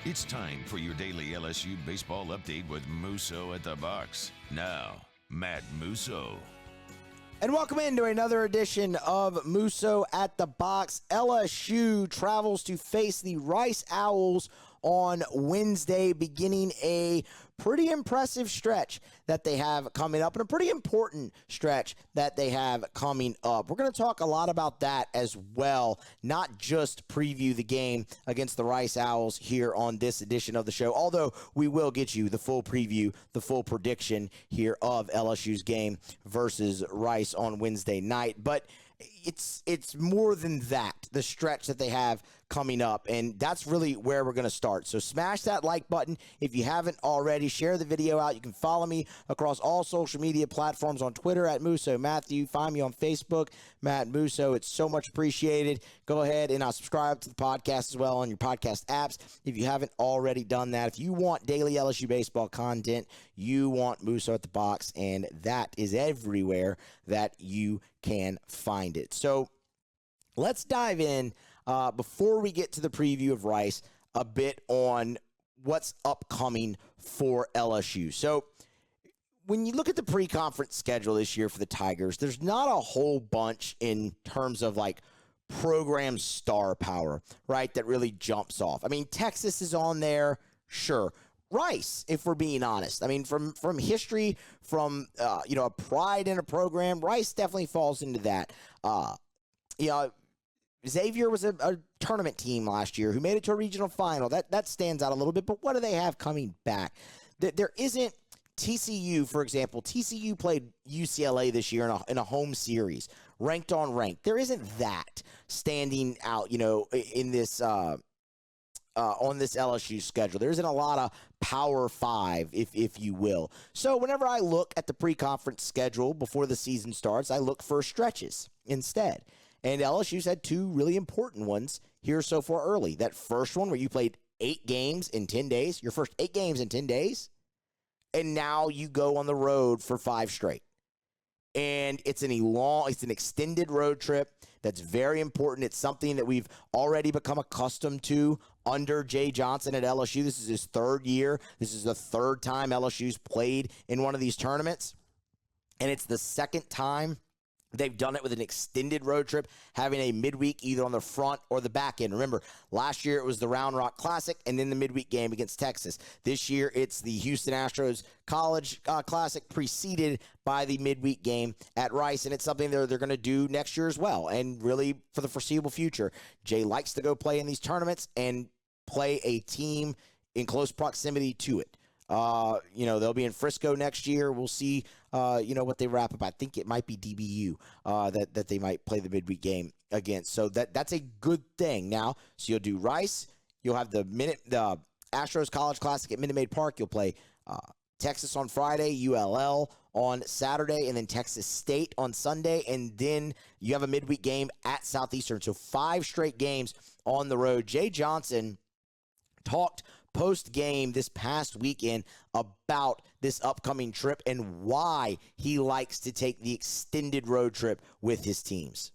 It's time for your daily LSU baseball update with Musso at the box. Now, Matt Musso. And welcome into another edition of Musso at the box. LSU travels to face the Rice Owls on Wednesday, beginning a pretty impressive stretch that they have coming up, and a pretty important stretch that they have coming up. We're going to talk a lot about that as well, not just preview the game against the Rice Owls here on this edition of the show, although we will get you the full preview, the full prediction here of LSU's game versus Rice on Wednesday night. But it's more than that, the stretch that they have coming up, and that's really where we're going to start. So smash that like button if you haven't already. Share the video out. You can follow me across all social media platforms on Twitter at Musso Matthew. Find me on Facebook, Matt Musso. It's so much appreciated. Go ahead and subscribe to the podcast as well on your podcast apps if you haven't already done that. If you want daily LSU baseball content, you want Musso at the box, and that is everywhere that you can find it. So let's dive in before we get to the preview of Rice a bit on what's upcoming for LSU. So when you look at the pre-conference schedule this year for the Tigers, there's not a whole bunch in terms of like program star power, right, that really jumps off. I mean, Texas is on there, sure. Rice, if we're being honest. I mean, from history, from a pride in a program, Rice definitely falls into that. Xavier was a tournament team last year who made it to a regional final. That stands out a little bit, but what do they have coming back? There isn't TCU, for example. TCU played UCLA this year in a home series, ranked on ranked. There isn't that standing out, in this on this LSU schedule. There isn't a lot of Power Five, if you will. So whenever I look at the pre-conference schedule before the season starts, I look for stretches instead. And LSU's had two really important ones here so far early. That first one where you played 8 games in 10 days, your first 8 games in 10 days, and now you go on the road for 5 straight. And it's an extended road trip that's very important. It's something that we've already become accustomed to under Jay Johnson at LSU. This is his 3rd year. This is the 3rd time LSU's played in one of these tournaments. And it's the 2nd time they've done it with an extended road trip, having a midweek either on the front or the back end. Remember, last year it was the Round Rock Classic and then the midweek game against Texas. This year it's the Houston Astros College Classic preceded by the midweek game at Rice, and it's something they're going to do next year as well, and really for the foreseeable future. Jay likes to go play in these tournaments and play a team in close proximity to it. They'll be in Frisco next year. We'll see, what they wrap up. I think it might be DBU that they might play the midweek game against. So that's a good thing. Now, so you'll do Rice. You'll have the Astros College Classic at Minute Maid Park. You'll play Texas on Friday, ULL on Saturday, and then Texas State on Sunday. And then you have a midweek game at Southeastern. So 5 straight games on the road. Jay Johnson talked post-game this past weekend about this upcoming trip and why he likes to take the extended road trip with his teams.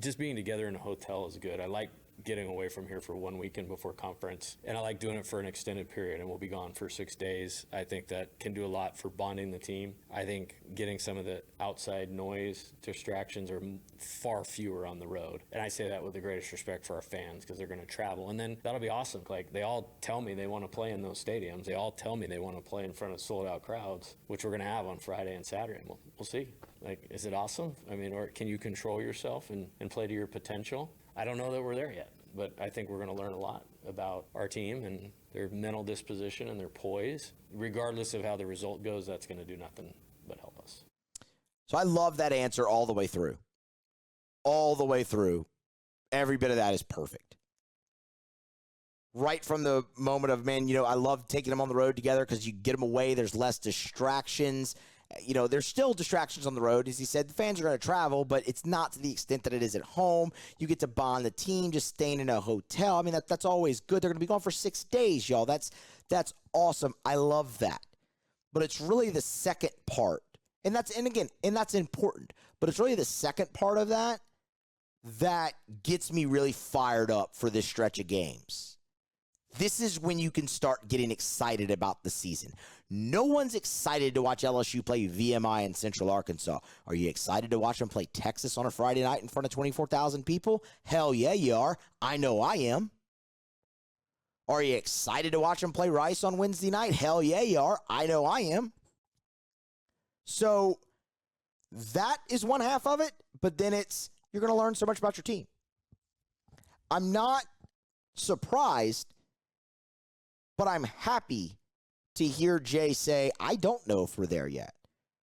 Just being together in a hotel is good. I like getting away from here for 1 weekend before conference, and I like doing it for an extended period, and we'll be gone for 6 days. I think that can do a lot for bonding the team. I think getting some of the outside noise distractions are far fewer on the road, and I say that with the greatest respect for our fans because they're going to travel, and then that'll be awesome. Like, they all tell me they want to play in those stadiums. They all tell me they want to play in front of sold-out crowds, which we're going to have on Friday and Saturday. We'll see. Like, is it awesome? I mean, or can you control yourself and play to your potential? I don't know that we're there yet, but I think we're going to learn a lot about our team and their mental disposition and their poise. Regardless of how the result goes, that's going to do nothing but help us. So I love that answer all the way through. All the way through. Every bit of that is perfect. Right from the moment of, I love taking them on the road together because you get them away. There's less distractions. There's still distractions on the road. As he said, the fans are going to travel, but it's not to the extent that it is at home. You get to bond the team just staying in a hotel. I mean, that's always good. They're going to be gone for 6 days, y'all. That's awesome. I love that. But it's really the second part. And that's important. But it's really the second part of that that gets me really fired up for this stretch of games. This is when you can start getting excited about the season. No one's excited to watch LSU play VMI in Central Arkansas. Are you excited to watch them play Texas on a Friday night in front of 24,000 people? Hell yeah, you are. I know I am. Are you excited to watch them play Rice on Wednesday night? Hell yeah, you are. I know I am. So that is one half of it, but then it's you're going to learn so much about your team. I'm not surprised, but I'm happy to hear Jay say, I don't know if we're there yet.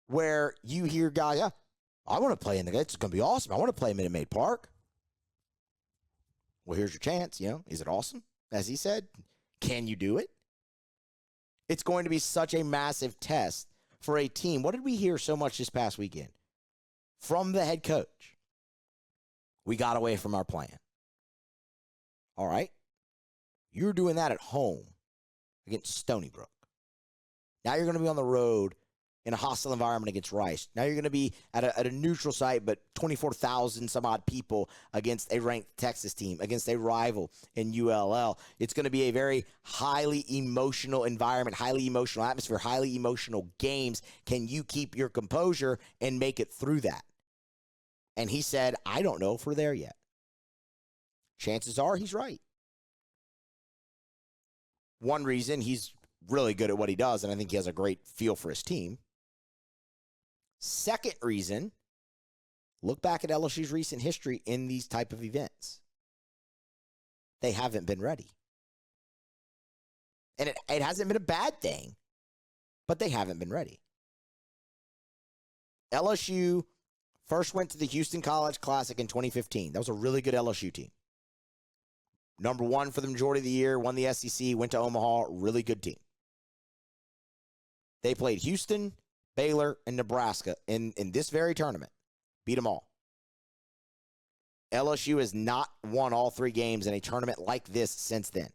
Where you hear guys, yeah, I want to play in the game. It's going to be awesome. I want to play in Minute Maid Park. Well, here's your chance. Is it awesome? As he said, can you do it? It's going to be such a massive test for a team. What did we hear so much this past weekend? From the head coach. We got away from our plan. All right. You're doing that at home against Stony Brook. Now you're going to be on the road in a hostile environment against Rice. Now you're going to be at a neutral site, but 24,000 some odd people against a ranked Texas team, against a rival in ULL. It's going to be a very highly emotional environment, highly emotional atmosphere, highly emotional games. Can you keep your composure and make it through that? And he said, I don't know if we're there yet. Chances are he's right. One reason, he's really good at what he does, and I think he has a great feel for his team. Second reason, look back at LSU's recent history in these type of events. They haven't been ready. And it hasn't been a bad thing, but they haven't been ready. LSU first went to the Houston College Classic in 2015. That was a really good LSU team. Number one for the majority of the year, won the SEC, went to Omaha, really good team. They played Houston, Baylor, and Nebraska in this very tournament. Beat them all. LSU has not won all three games in a tournament like this since then.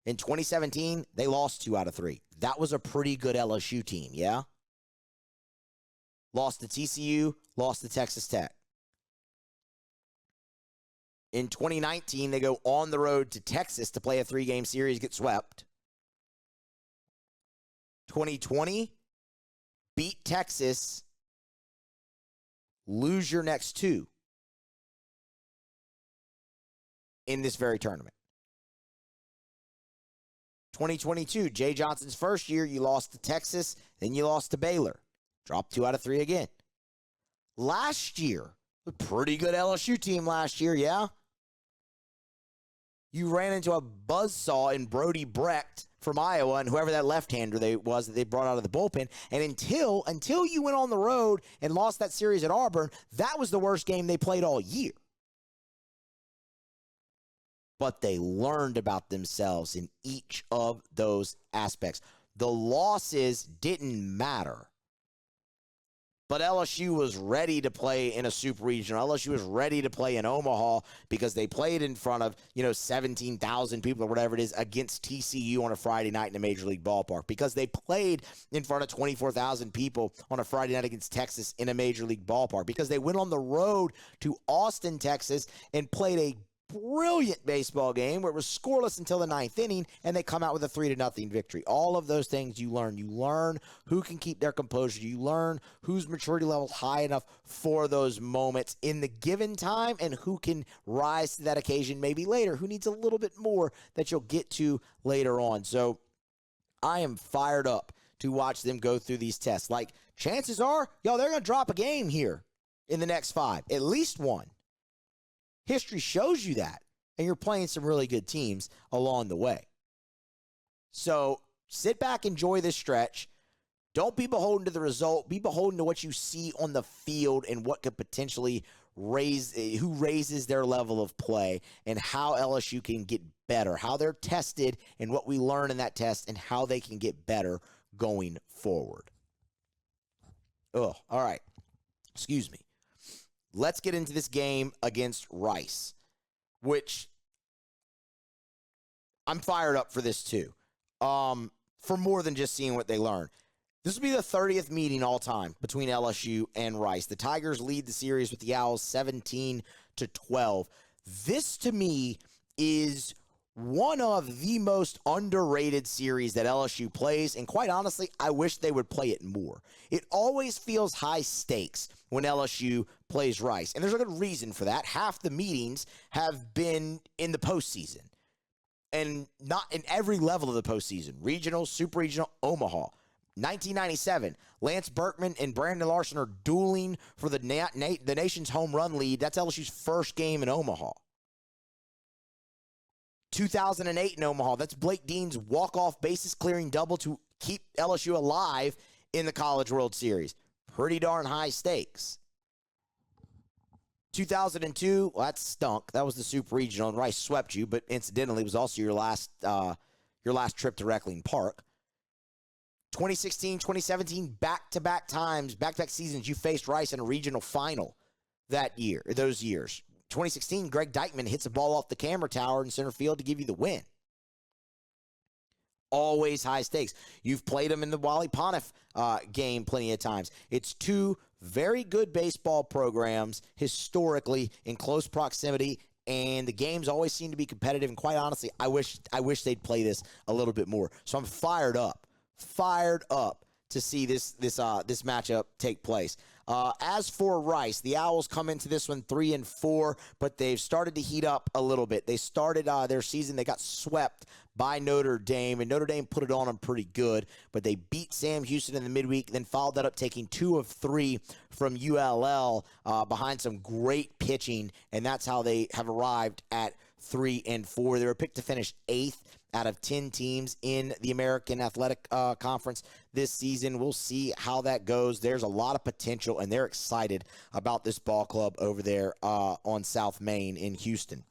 In 2017, they lost 2 out of 3. That was a pretty good LSU team, yeah? Lost to TCU, lost to Texas Tech. In 2019, they go on the road to Texas to play a 3-game series, get swept. 2020, beat Texas, lose your next 2 in this very tournament. 2022, Jay Johnson's first year, you lost to Texas, then you lost to Baylor. Dropped 2 out of 3 again. Last year, a pretty good LSU team last year, yeah? You ran into a buzzsaw in Brody Brecht from Iowa and whoever that left-hander that they brought out of the bullpen. And until you went on the road and lost that series at Auburn, that was the worst game they played all year. But they learned about themselves in each of those aspects. The losses didn't matter. But LSU was ready to play in a super regional. LSU was ready to play in Omaha because they played in front of, 17,000 people or whatever it is against TCU on a Friday night in a major league ballpark. Because they played in front of 24,000 people on a Friday night against Texas in a major league ballpark. Because they went on the road to Austin, Texas and played a brilliant baseball game where it was scoreless until the 9th inning, and they come out with a 3-0 victory. All of those things you learn. You learn who can keep their composure. You learn whose maturity level is high enough for those moments in the given time and who can rise to that occasion maybe later, who needs a little bit more that you'll get to later on. So I am fired up to watch them go through these tests. Like, chances are, they're going to drop a game here in the next 5, at least one. History shows you that, and you're playing some really good teams along the way. So sit back, enjoy this stretch. Don't be beholden to the result. Be beholden to what you see on the field and what could potentially who raises their level of play and how LSU can get better, how they're tested and what we learn in that test and how they can get better going forward. All right. Excuse me. Let's get into this game against Rice, which I'm fired up for this too, for more than just seeing what they learn. This will be the 30th meeting all time between LSU and Rice. The Tigers lead the series with the Owls 17-12. This, to me, is one of the most underrated series that LSU plays, and quite honestly, I wish they would play it more. It always feels high stakes when LSU plays Rice, and there's a good reason for that. Half the meetings have been in the postseason, and not in every level of the postseason. Regional, super regional, Omaha. 1997, Lance Berkman and Brandon Larson are dueling for the nation's home run lead. That's LSU's first game in Omaha. 2008 in Omaha, that's Blake Dean's walk-off bases clearing double to keep LSU alive in the College World Series. Pretty darn high stakes. 2002, well, that stunk. That was the Super Regional, and Rice swept you, but incidentally, it was also your last trip to Reckling Park. 2016, 2017, back-to-back times, back-to-back seasons, you faced Rice in a regional final those years. 2016, Greg Dykman hits a ball off the camera tower in center field to give you the win. Always high stakes. You've played them in the Wally Pontiff game plenty of times. It's two very good baseball programs historically in close proximity, and the games always seem to be competitive. And quite honestly, I wish they'd play this a little bit more. So I'm fired up to see this matchup take place. As for Rice, the Owls come into this one 3-4, but they've started to heat up a little bit. They started their season, they got swept by Notre Dame, and Notre Dame put it on them pretty good, but they beat Sam Houston in the midweek, then followed that up taking 2 of 3 from ULL behind some great pitching, and that's how they have arrived at 3-4. They were picked to finish 8th out of 10 teams in the American Athletic Conference this season. We'll see how that goes. There's a lot of potential, and they're excited about this ball club over there on South Main in Houston.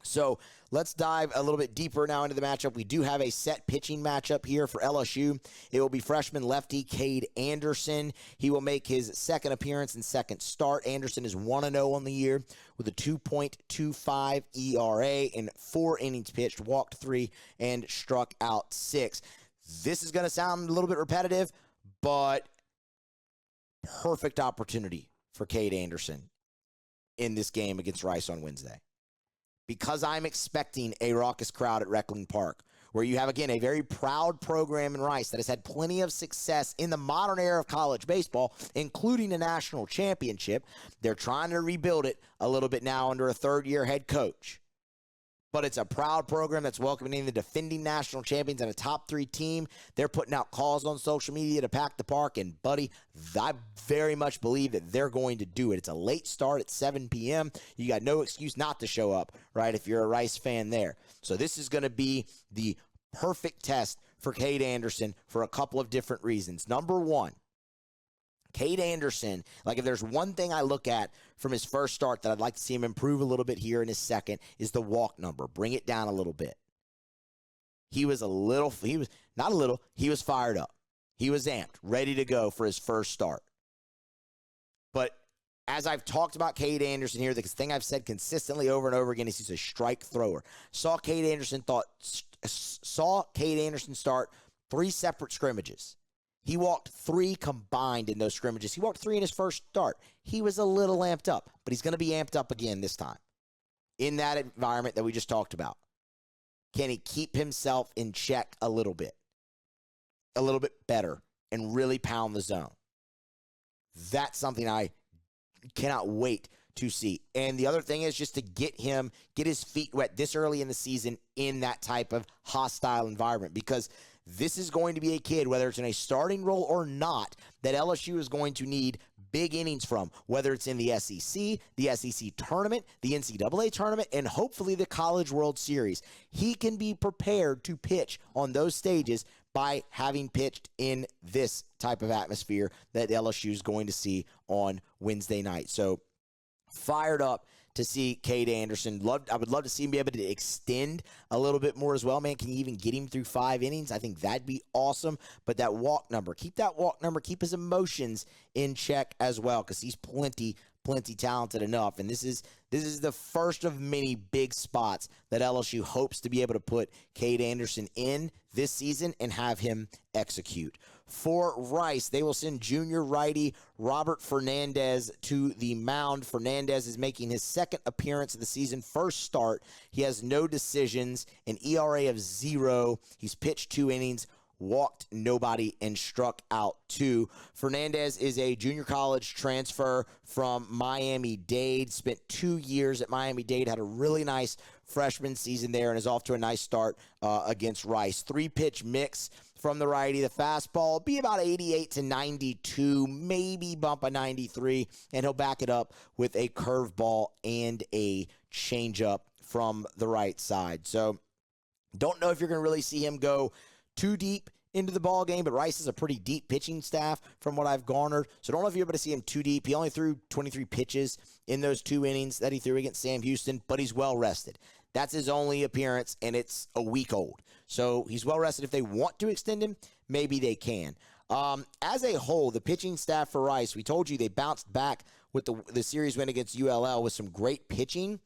So let's dive a little bit deeper now into the matchup. We do have a set pitching matchup here for LSU. It will be freshman lefty Cade Anderson. He will make his second appearance and second start. Anderson is 1-0 on the year with a 2.25 ERA in 4 innings pitched, walked 3, and struck out 6. This is going to sound a little bit repetitive, but perfect opportunity for Cade Anderson in this game against Rice on Wednesday. Because I'm expecting a raucous crowd at Reckling Park, where you have, again, a very proud program in Rice that has had plenty of success in the modern era of college baseball, including a national championship. They're trying to rebuild it a little bit now under a third-year head coach. But it's a proud program that's welcoming the defending national champions and a top 3 team. They're putting out calls on social media to pack the park, and, buddy, I very much believe that they're going to do it. It's a late start at 7 p.m. You got no excuse not to show up, right, if you're a Rice fan there. So this is going to be the perfect test for Cade Anderson for a couple of different reasons. Number one, Cade Anderson, like if there's one thing I look at from his first start that I'd like to see him improve a little bit here in his second is the walk number. Bring it down a little bit. He was fired up. He was amped, ready to go for his first start. But as I've talked about Cade Anderson here, the thing I've said consistently over and over again is he's a strike thrower. Saw Cade Anderson start 3 separate scrimmages. He walked 3 combined in those scrimmages. He walked 3 in his first start. He was a little amped up, but he's going to be amped up again this time in that environment that we just talked about. Can he keep himself in check a little bit better, and really pound the zone? That's something I cannot wait to see. And the other thing is just to get his feet wet this early in the season in that type of hostile environment, because this is going to be a kid, whether it's in a starting role or not, that LSU is going to need big innings from, whether it's in the SEC tournament, the NCAA tournament, and hopefully the College World Series. He can be prepared to pitch on those stages by having pitched in this type of atmosphere that LSU is going to see on Wednesday night. So fired up to see Cade Anderson. I would love to see him be able to extend a little bit more as well, man. Can you even get him through 5 innings? I think that'd be awesome. But that walk number, keep his emotions in check as well, because he's plenty talented enough. And this is the first of many big spots that LSU hopes to be able to put Cade Anderson in this season and have him execute. for Rice, they will send junior righty Robert Fernandez to the mound. Fernandez is making his second appearance of the season, first start. He has no decisions, an ERA of 0. He's pitched 2 innings, walked nobody, and struck out 2. Fernandez is a junior college transfer from Miami-Dade, spent 2 years at Miami-Dade, had a really nice freshman season there, and is off to a nice start against Rice. 3-pitch mix from the righty. The fastball will be about 88 to 92, maybe bump a 93, and he'll back it up with a curveball and a changeup from the right side. So don't know if you're going to really see him go too deep into the ball game, but Rice is a pretty deep pitching staff from what I've garnered. So don't know if you're able to see him too deep. He only threw 23 pitches in those 2 innings that he threw against Sam Houston, but he's well rested. That's his only appearance, and it's a week old. So he's well rested. If they want to extend him, maybe they can. As a whole, the pitching staff for Rice, we told you they bounced back with the series win against ULL with some great pitching,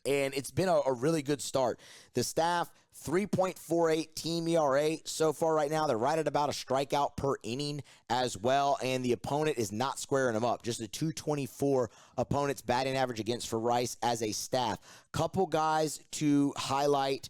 and it's been a really good start. The staff, 3.48 team ERA so far right now. They're right at about a strikeout per inning as well, and the opponent is not squaring them up. Just a 224 opponent's batting average against for Rice as a staff. Couple guys to highlight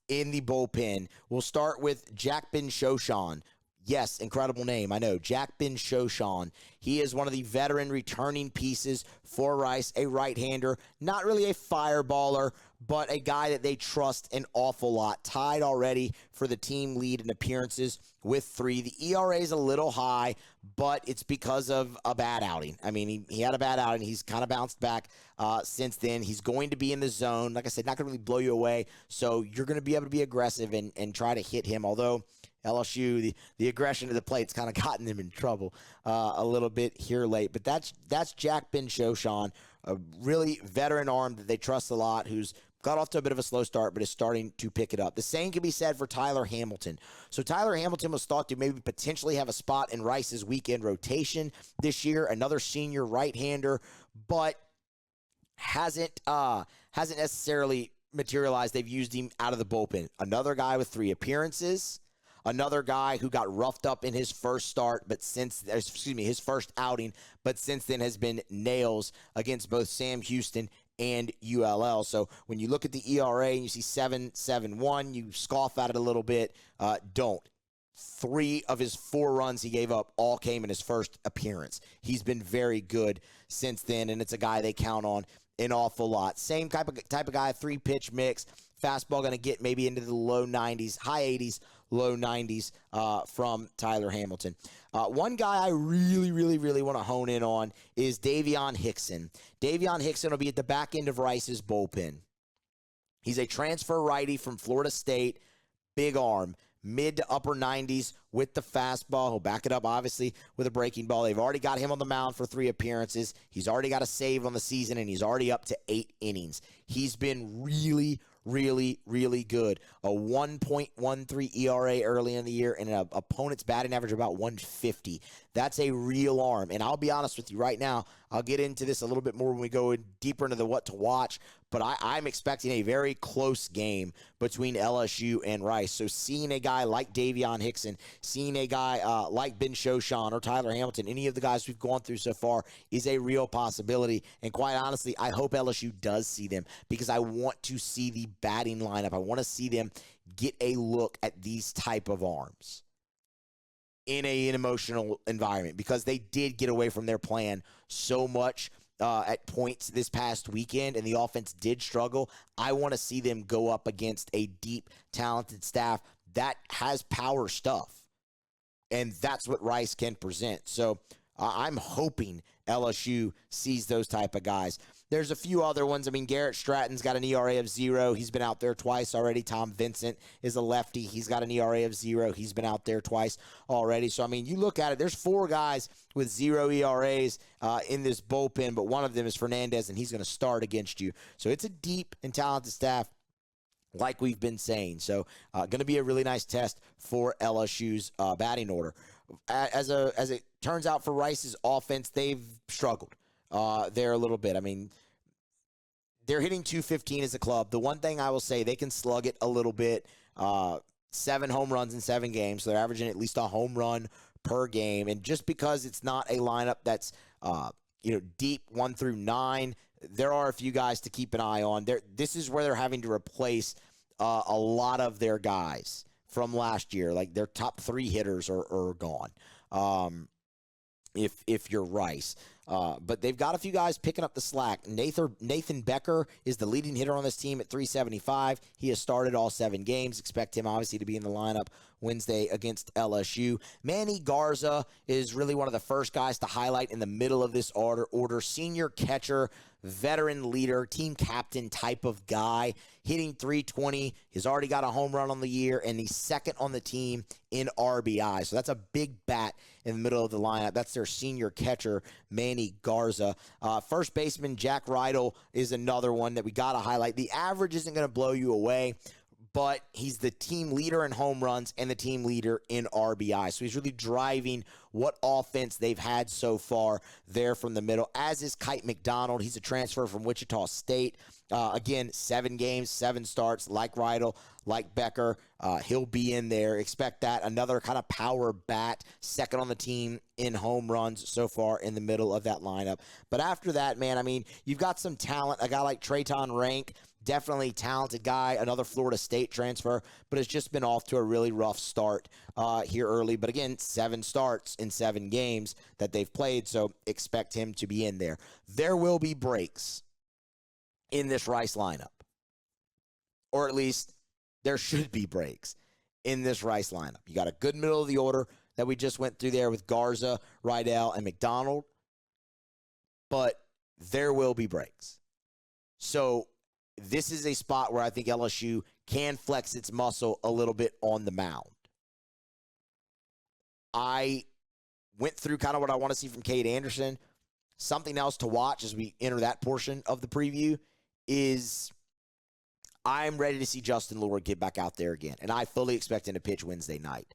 in the bullpen. We'll start with Jack Ben-Shoshan. Yes, incredible name, I know. Jack Ben-Shoshan. He is one of the veteran returning pieces for Rice, a right-hander. Not really a fireballer, but a guy that they trust an awful lot. Tied already for the team lead in appearances with 3. The ERA is a little high, but it's because of a bad outing. I mean, he had a bad outing. He's kind of bounced back since then. He's going to be in the zone. Like I said, not going to really blow you away, so you're going to be able to be aggressive and try to hit him, although LSU, the aggression to the plate's kind of gotten them in trouble a little bit here late. But that's Jack Ben-Shoshan, a really veteran arm that they trust a lot, who's got off to a bit of a slow start, but is starting to pick it up. The same can be said for Tyler Hamilton. So Tyler Hamilton was thought to maybe potentially have a spot in Rice's weekend rotation this year, another senior right-hander, but hasn't necessarily materialized. They've used him out of the bullpen. Another guy with 3 appearances. Another guy who got roughed up in his first his first outing, but since then has been nails against both Sam Houston and ULL. So when you look at the ERA and you see 7.71, you scoff at it a little bit. Don't. 3 of his 4 runs he gave up all came in his first appearance. He's been very good since then, and it's a guy they count on an awful lot. Same type of guy, 3-pitch mix. Fastball going to get maybe into the low 90s, high 80s, low 90s from Tyler Hamilton. One guy I really, really, really want to hone in on is Davion Hickson. Davion Hickson will be at the back end of Rice's bullpen. He's a transfer righty from Florida State, big arm, mid to upper 90s with the fastball. He'll back it up, obviously, with a breaking ball. They've already got him on the mound for 3 appearances. He's already got a save on the season, and he's already up to 8 innings. He's been really, really, really good. A 1.13 ERA early in the year and an opponent's batting average of about 150. That's a real arm. And I'll be honest with you right now, I'll get into this a little bit more when we go deeper into the what to watch, but I'm expecting a very close game between LSU and Rice. So seeing a guy like Davion Hickson, seeing a guy like Ben-Shoshan or Tyler Hamilton, any of the guys we've gone through so far, is a real possibility. And quite honestly, I hope LSU does see them because I want to see the batting lineup. I want to see them get a look at these type of arms in an emotional environment because they did get away from their plan so much at points this past weekend, and the offense did struggle. I want to see them go up against a deep, talented staff that has power stuff, and that's what Rice can present. So I'm hoping LSU sees those type of guys. There's a few other ones. I mean, Garrett Stratton's got an ERA of 0. He's been out there twice already. Tom Vincent is a lefty. He's got an ERA of 0. He's been out there twice already. So, I mean, you look at it, there's 4 guys with 0 ERAs in this bullpen, but one of them is Fernandez, and he's going to start against you. So it's a deep and talented staff, like we've been saying. So going to be a really nice test for LSU's batting order. As it turns out for Rice's offense, they've struggled there a little bit. I mean, they're hitting .215 as a club. The one thing I will say, they can slug it a little bit. 7 home runs in 7 games, so they're averaging at least a home run per game. And just because it's not a lineup that's deep 1 through 9, there are a few guys to keep an eye on. This is where they're having to replace a lot of their guys from last year. Like their top 3 hitters are gone. If you're Rice. But they've got a few guys picking up the slack. Nathan Becker is the leading hitter on this team at 375. He has started all 7 games. Expect him, obviously, to be in the lineup Wednesday against LSU. Manny Garza is really one of the first guys to highlight in the middle of this order. Senior catcher, veteran leader, team captain type of guy, hitting 320. He's already got a home run on the year, and he's second on the team in RBI. So that's a big bat in the middle of the lineup. That's their senior catcher, Manny Garza. First baseman Jack Rydell is another one that we got to highlight. The average isn't going to blow you away, but he's the team leader in home runs and the team leader in RBI. So he's really driving what offense they've had so far there from the middle, as is Kite McDonald. He's a transfer from Wichita State. Again, 7 games, 7 starts, like Rydell, like Becker. He'll be in there. Expect that. Another kind of power bat, second on the team in home runs so far in the middle of that lineup. But after that, man, I mean, you've got some talent. A guy like Trayton Rank, definitely talented guy, another Florida State transfer, but has just been off to a really rough start here early. But again, 7 starts in 7 games that they've played, so expect him to be in there. There will be breaks in this Rice lineup, or at least there should be breaks in this Rice lineup. You got a good middle of the order that we just went through there with Garza, Rydell, and McDonald, but there will be breaks. So this is a spot where I think LSU can flex its muscle a little bit on the mound. I went through kind of what I want to see from Cade Anderson. Something else to watch as we enter that portion of the preview is I'm ready to see Justin Lure get back out there again, and I fully expect him to pitch Wednesday night.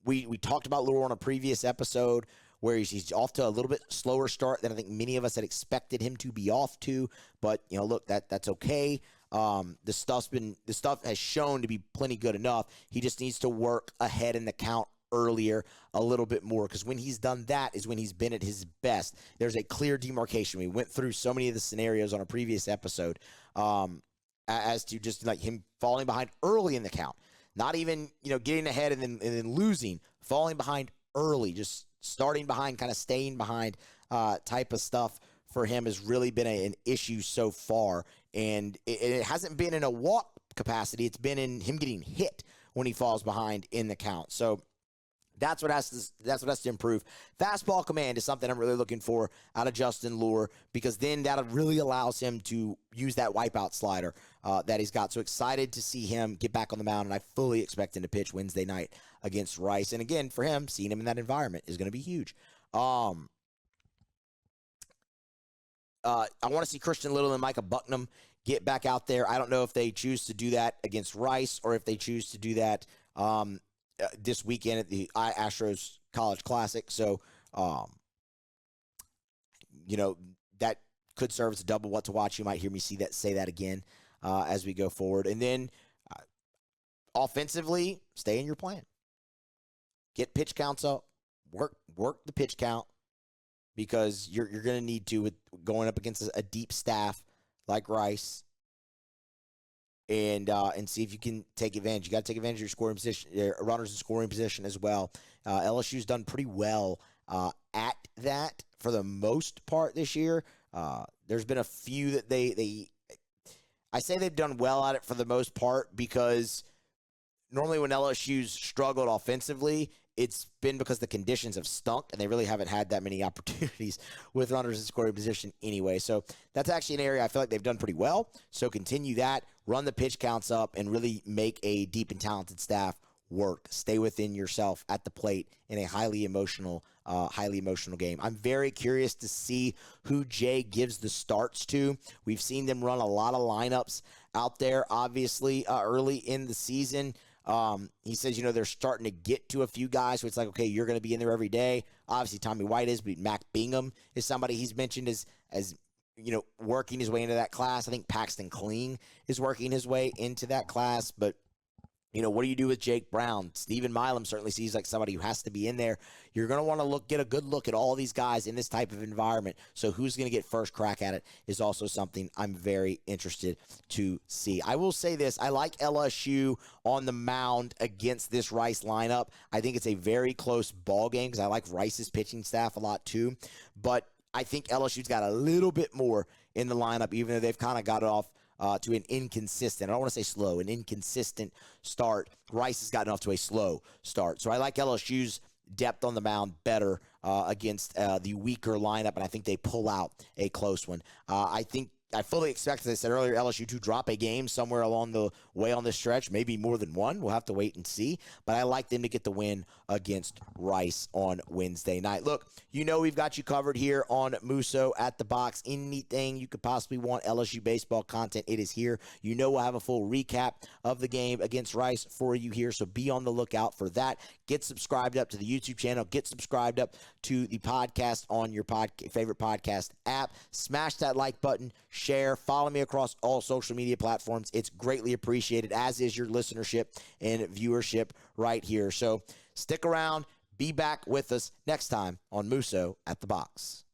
We talked about Lure on a previous episode where he's off to a little bit slower start than I think many of us had expected him to be off to. But look, that's okay. The stuff has shown to be plenty good enough. He just needs to work ahead in the count earlier a little bit more, because when he's done that is when he's been at his best. There's a clear demarcation. We went through so many of the scenarios on a previous episode as to just like him falling behind early in the count, not even getting ahead and then losing, falling behind early, just starting behind, kind of staying behind type of stuff for him has really been an issue so far. And it hasn't been in a walk capacity. It's been in him getting hit when he falls behind in the count. So that's what has to improve. Fastball command is something I'm really looking for out of Justin Lure, because then that really allows him to use that wipeout slider that he's got. So excited to see him get back on the mound, and I fully expect him to pitch Wednesday night against Rice. And again, for him, seeing him in that environment is going to be huge. I want to see Christian Little and Micah Bucknam get back out there. I don't know if they choose to do that against Rice or if they choose to do that this weekend at the Astros College Classic. So, that could serve as a double what to watch. You might hear me say that again as we go forward. And then offensively, stay in your plan. Get pitch counts up. Work the pitch count, because you're going to need to with going up against a deep staff like Rice. And see if you can take advantage. You got to take advantage of your scoring position, your runners in scoring position as well. LSU's done pretty well at that for the most part this year. There's been a few that I say they've done well at it for the most part, because normally when LSU's struggled offensively, it's been because the conditions have stunk, and they really haven't had that many opportunities with runners in scoring position anyway. So that's actually an area I feel like they've done pretty well. So continue that, run the pitch counts up, and really make a deep and talented staff work. Stay within yourself at the plate in a highly emotional game. I'm very curious to see who Jay gives the starts to. We've seen them run a lot of lineups out there, obviously, early in the season. He says, they're starting to get to a few guys, so it's like, okay, you're going to be in there every day. Obviously, Tommy White is, but Mac Bingham is somebody he's mentioned as working his way into that class. I think Paxton Kling is working his way into that class, but What do you do with Jake Brown? Stephen Milam certainly seems like somebody who has to be in there. You're going to want to get a good look at all these guys in this type of environment. So who's going to get first crack at it is also something I'm very interested to see. I will say this. I like LSU on the mound against this Rice lineup. I think it's a very close ball game because I like Rice's pitching staff a lot too. But I think LSU's got a little bit more in the lineup, even though they've kind of got it off to an inconsistent, I don't want to say slow, an inconsistent start. Rice has gotten off to a slow start. So I like LSU's depth on the mound better against the weaker lineup, and I think they pull out a close one. I fully expect, as I said earlier, LSU to drop a game somewhere along the way on this stretch, maybe more than one. We'll have to wait and see. But I like them to get the win against Rice on Wednesday night. Look, we've got you covered here on Musso at the Box. Anything you could possibly want LSU baseball content, it is here. We'll have a full recap of the game against Rice for you here, so be on the lookout for that. Get subscribed up to the YouTube channel. Get subscribed up to the podcast on your favorite podcast app. Smash that like button. Share. Follow me across all social media platforms. It's greatly appreciated, as is your listenership and viewership right here. So stick around. Be back with us next time on Musso at the Box.